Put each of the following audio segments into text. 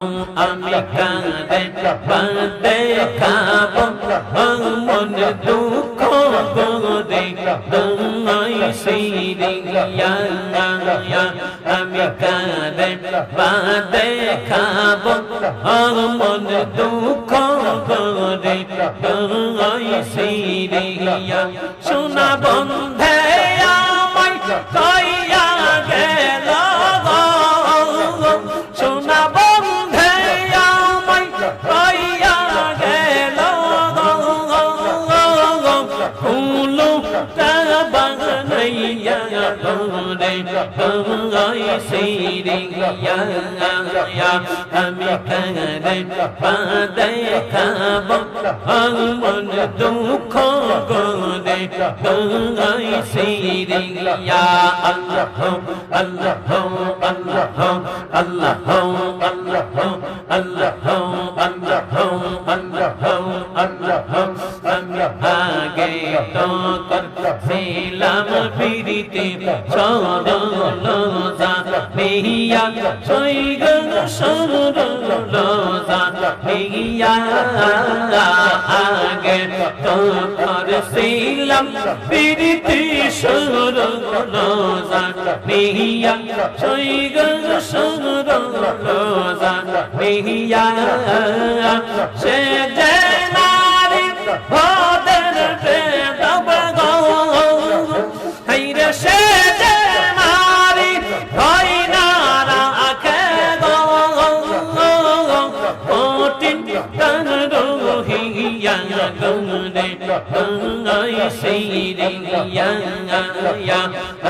আমি কাঁদে বাঁধে খাবো মন দুঃখ গোরে তোমায় সিরিয়া আমি কাঁদে বাঁধে খাবো মন দুঃখ গোরে তোমায় সিরিয়া সোনা বন্ধে আমায় কইয়া গেল সোনা বন্ধে আমায় কইয়া গেল ফুলো বানাইয়া রে তোমায় সিরিয়া আমি কাঁদে বাঁধে খাবো মন দুঃখ গোরে তোমায় সিরিয়া আল্লাহ আল্লাহ আল্লাহ আল্লাহ আল্লাহ আল্লাহ আল্লাহ আল্লাহ আল্লাহ আমি আগে তো করছিলাম ফিরিতে সরল জানিয়া সৈগ সরল জানিয়া আগে তো করছিলাম ফিরিতে সরল জানিয়া সৈগ সরল জানিয়া সে যে নারী ভদের বেদব গো হাইরে সে যে নারী ভয় না রাখে গো কঠিন তন রহিয়া গরে তোমায় সিরিয়া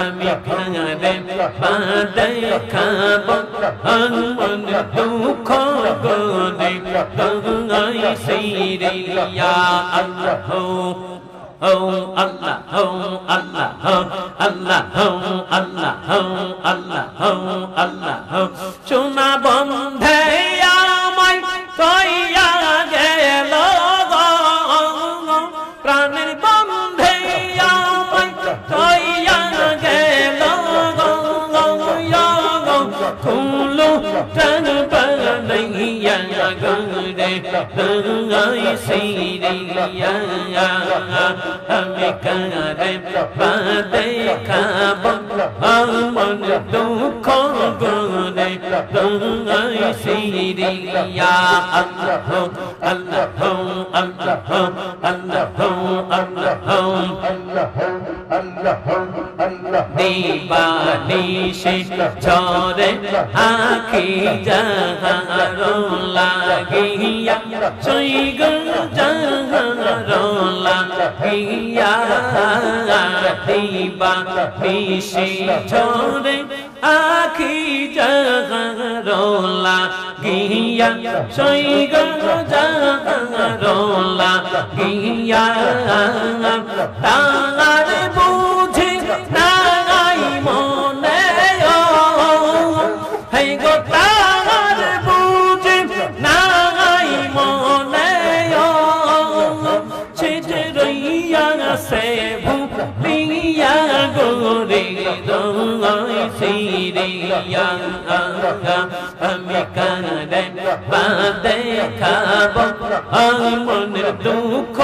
আমি কাঁদে বাঁধে খাবো মন দুঃখ গোরে তোমায় সিরিয়া আল্লাহ আল্লাহ আল্লাহ আল্লাহ আল্লাহ আল্লাহ আল্লাহ সোনা বন্ধে আমায় কইয়া গেল প্রাণের বন্ধে আমায় কইয়া গেল ফুলো প্রাণ বানাইয়া গরে তোমায় সিরিয়া আমি কাঁদে বাঁধে খাবো মন দুঃখ গোরে তোমায় সিরিয়া আল্লাহ আল্লাহ আল্লাহ আল্লাহ আল্লাহ দিবানিশে ঝরে আখি যাহারো লাগিয়া সৈগ যাহারো লাগিয়া দিবানিশে ঝরে আখি যাহারো লাগিয়া সৈগ যাহারো লাগিয়া তার বুঝি নাই মনে হেই গো তার বুঝি নাই মনে ছেড়ে রইয়া সে ভুলিয়া গোরে তোমায় সিরিয়া আমি কাঁদে বাঁধে খাবো মনের দুঃখ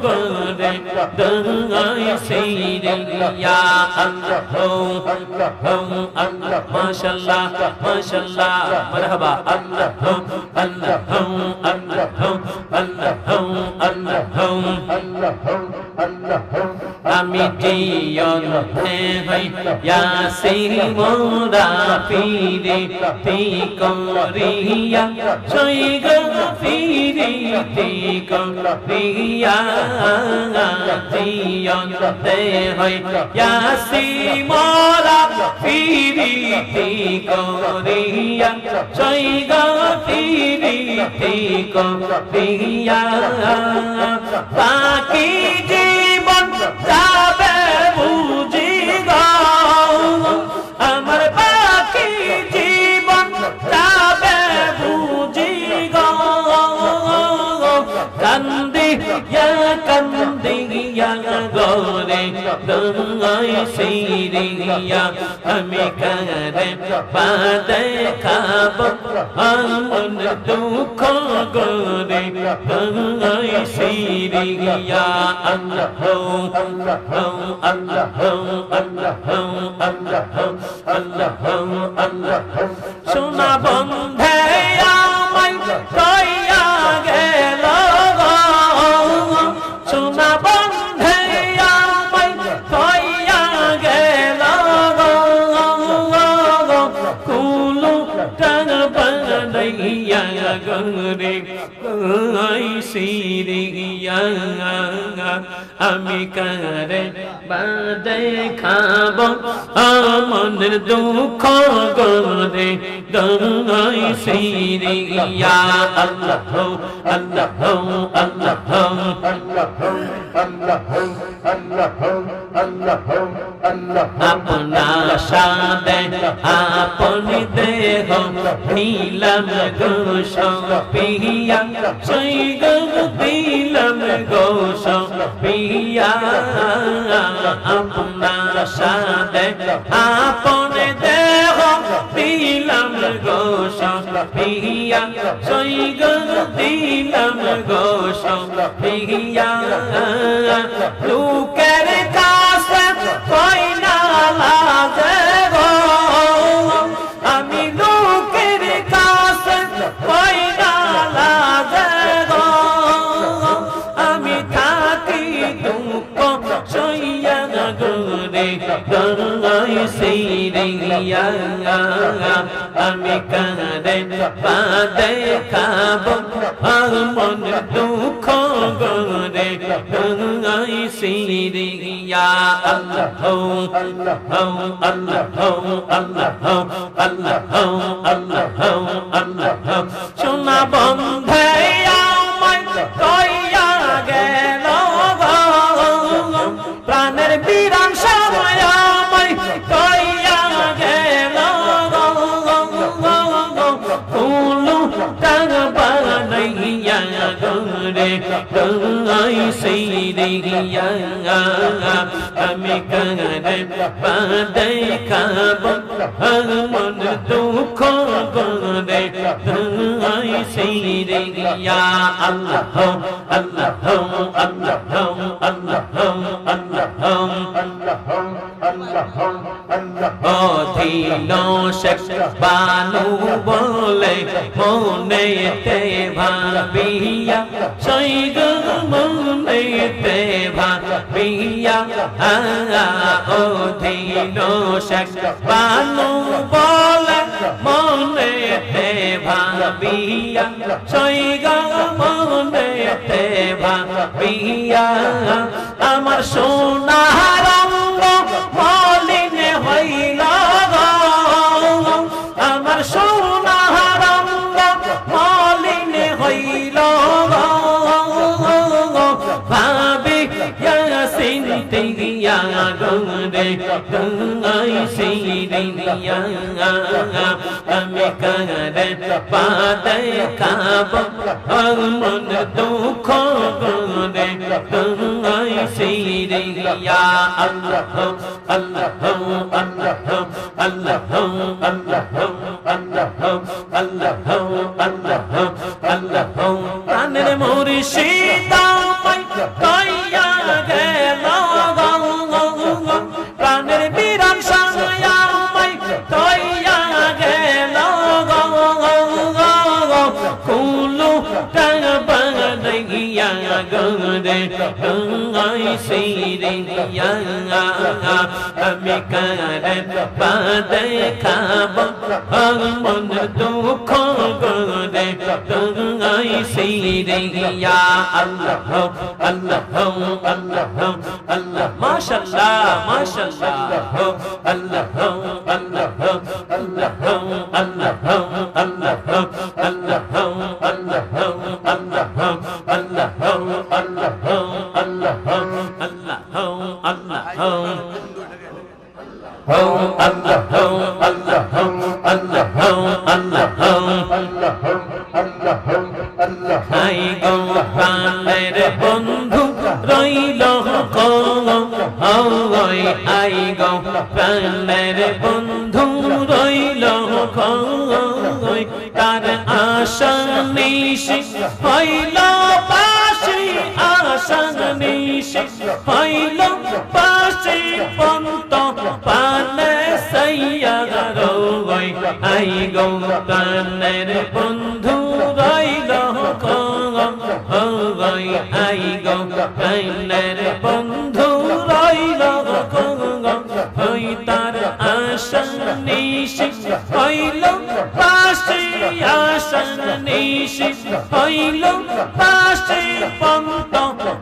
গোরে তোমায় সিরিয়া আল্লাহ আল্লাহ মাশাআল্লাহ মাশাআল্লাহ মারহাবা আল্লাহ আল্লাহ আল্লাহ আল্লাহ আল্লাহ আমি জিয়ন হই ইয়াসিন মোরা ফিরে তি করিয়া সৈগ ফিরে তি করিয়া জিয়ন হই ইয়াসিন মোরা ফিরে তি করিয়া সৈগ ফিরে তি করিয়া বাকি জীবন যাবে বুঝি গো আমার বাকি জীবন যাবে বুঝি গো কান্দিয়া গোরে দোয়াই সিরিয়া আমি কারে পাদে খাব আমন দুঃখ গরে দোয়াই সিরিয়া আল্লাহ আল্লাহ আল্লাহ আল্লাহ আল্লাহ আল্লাহ আল্লাহ সোনা বন্ধে আমায় কইয়া গেল সোনা বন্ধে আমায় কইয়া গেল কুলু টান বানাইয়া গরে কই সিরিয়া আমি কারে বাদে খাব আমনের দুঃখ গরে দোয়াই সিরিয়া আল্লাহ আল্লাহ আল্লাহ আপনা সাদে আপনি দেহ দিলাম গোশ পিয়া সই দিলাম গোশ পিয়া আপনা সাদে আপনি দেহ দিলাম গোশ পিয়া সই দিলাম গোশ পিয়া লোকের কাছে কই না লাজে গো আমি লোকের কাছে কই না লাজে গো আমি থাকি দুঃখ সইয়া গরে দোয়াই সিরিয়া আমি কারে পাদে খাব আমন দুঃখ গরে দোয়াই সিরিয়া আল্লাহ আল্লাহ আল্লাহ আল্লাহ আল্লাহ আল্লাহ আল্লাহ সোনা বন্ধে আমায় কইয়া গেল প্রাণের বিরাম সময় আমায় কইয়া গেল কুলু টান বানাইয়া গরে দোয়াই সিরিয়া আমি কারে পাদে খাব আমন দুঃখ গরে দোয়াই সিরিয়া আল্লাহ আল্লাহ আল্লাহ আল্লাহ অধীন শেখ বানু বলে মনেতে ভাবিয়া সৈগ মনেতে ভাবিয়া অধীন শেখ বানু বলে মনেতে ভাবিয়া সৈগ মনেতে ভাবিয়া আমার সোনার অঙ্গ মলিন হইল আমার সোনার অঙ্গ মলিন হইল ভাবি চিন্তি গরে দোয়াই সিরিয়া আমি কারে পাদে খাব আমন দুঃখ গরে দোয়াই সিরিয়া আল্লাহ আল্লাহ আল্লাহ আল্লাহ আল্লাহ আল্লাহ আল্লাহ আল্লাহ প্রাণের মুর্শিদ আমায় কইয়া গেল প্রাণের বিরাম সময় আমায় কইয়া গেল কুলু টান বানাইয়া গরে দোয়াই সিরিয়া আমি কারে পাদে খাব আমন দুঃখ গরে দোয়াই সিরিয়া আল্লাহ আল্লাহ আল্লাহ আল্লাহ মাশাআল্লাহ মাশাআল্লাহ আল্লাহ আল্লাহ আল্লাহ আল্লাহ আল্লাহ আল্লাহ আল্লাহ আল্লাহ প্রাণের বন্ধু রইল ওই আই গো প্রাণের বন্ধু রইল কই তার আশা নিশি হইল পাশে আশা নিশি হইল পাশে পন্ত পানে সাইয়া রই আই গো প্রাণের বন্ধু রইল কই আই গো প্রাণের বন্ধু রইল কই তার আশা নিশি হইল পাশে আশা নিশি হইল পাশে পন্ত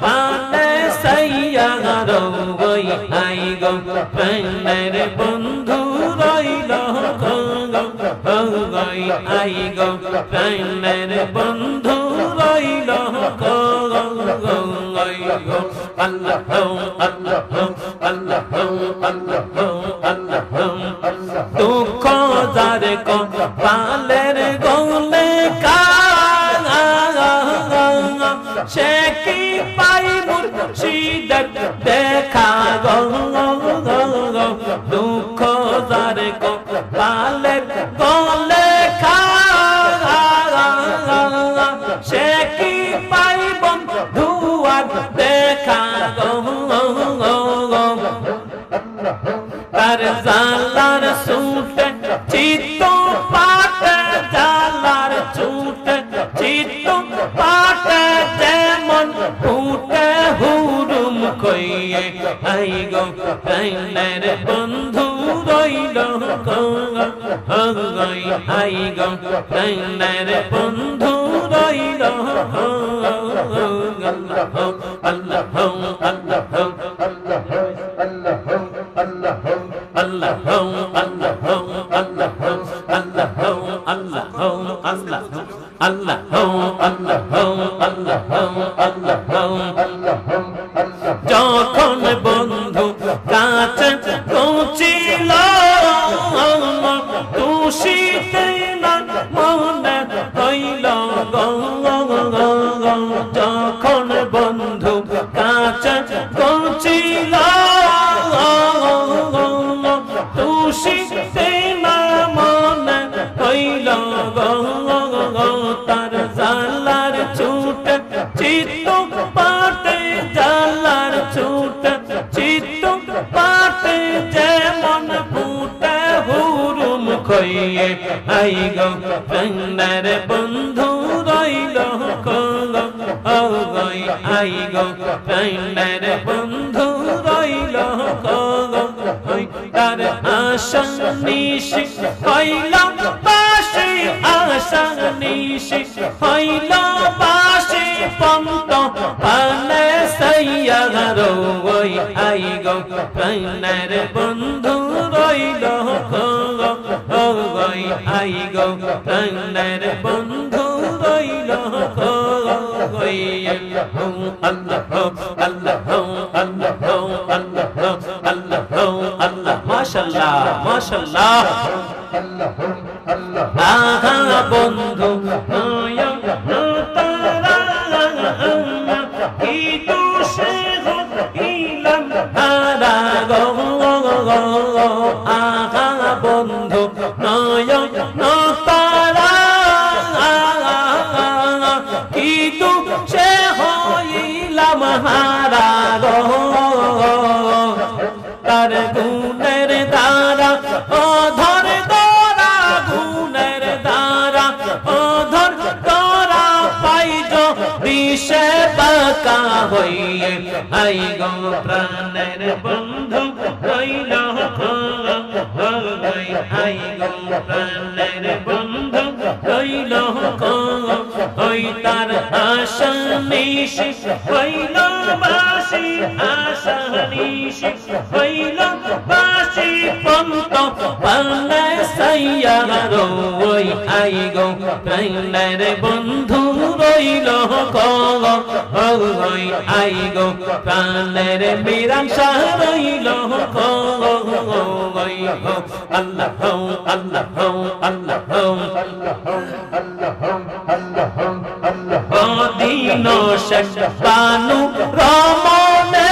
পানে সাইয়া রই আই গো প্রাণের বন্ধু রইল কই আই গো প্রাণের বন্ধু রইল কই আল্লাহ আল্লাহ আল্লাহ আল্লাহ দুঃখ যার কপালের গলে সে কি পাই মুর্শিদের দেখা গো দুঃখ যার কপালের গলে সে কি পাই বন্ধুয়ার দেখা গো তার জালার ছুটে চিত্ত পাটে জালার ছুটে চিত্ত পাটে যেমন ফুটে হুরুম কইয়ে আই গো প্রাণের বন্ধু রইল কই আই গো প্রাণের বন্ধু রইল আল্লাহ আল্লাহ যখন বন্ধু কাছে পৌঁছিল তুষিতে না মনে হইল যখন বন্ধু কাছে পৌঁছিল তুষিতে না মনে হইল তার জালার ছুট চিত্ত পাটে জালার ছুট চিত্ত পাটে যেমন ফুটে হুরুম খইয়ে আই গো প্রাণের বন্ধু রইল কই আই গো প্রাণের বন্ধু রইল কই তার আশা নিশি হইল পাশে আশা নিশি হইল পাশে পন্ত পানে সাইয়া রই আই গো প্রাণের বন্ধু রইল কই আই গো প্রাণের বন্ধু রইল কই আল্লাহ আল্লাহ আল্লাহ আল্লাহ আল্লাহ আল্লাহ মাশাআল্লাহ মাশাআল্লাহ আহা বন্ধু কি দোষে হইলাম হারা গো আহা বন্ধু নয়ন তারা কি দোষে হইলাম হারা গো তার গুণের দ্বারা অধর দ্বারা গুণের দ্বারা অধর দ্বারা পাইজ বিষে বাঁকা হইয়ে আই গো প্রাণের বন্ধু রইল আই গো প্রাণের বন্ধু রইল ওই তার আশা নিশি হইল বাসি আশা নিশি হইল বাসি পন্ত পানে সাইয়া রই আই গো প্রাণের বন্ধু রইল কই আই গো প্রাণের মিরাশা রইল কই আল্লাহ আল্লাহ আল্লাহ দিন শেষ বানু রমনে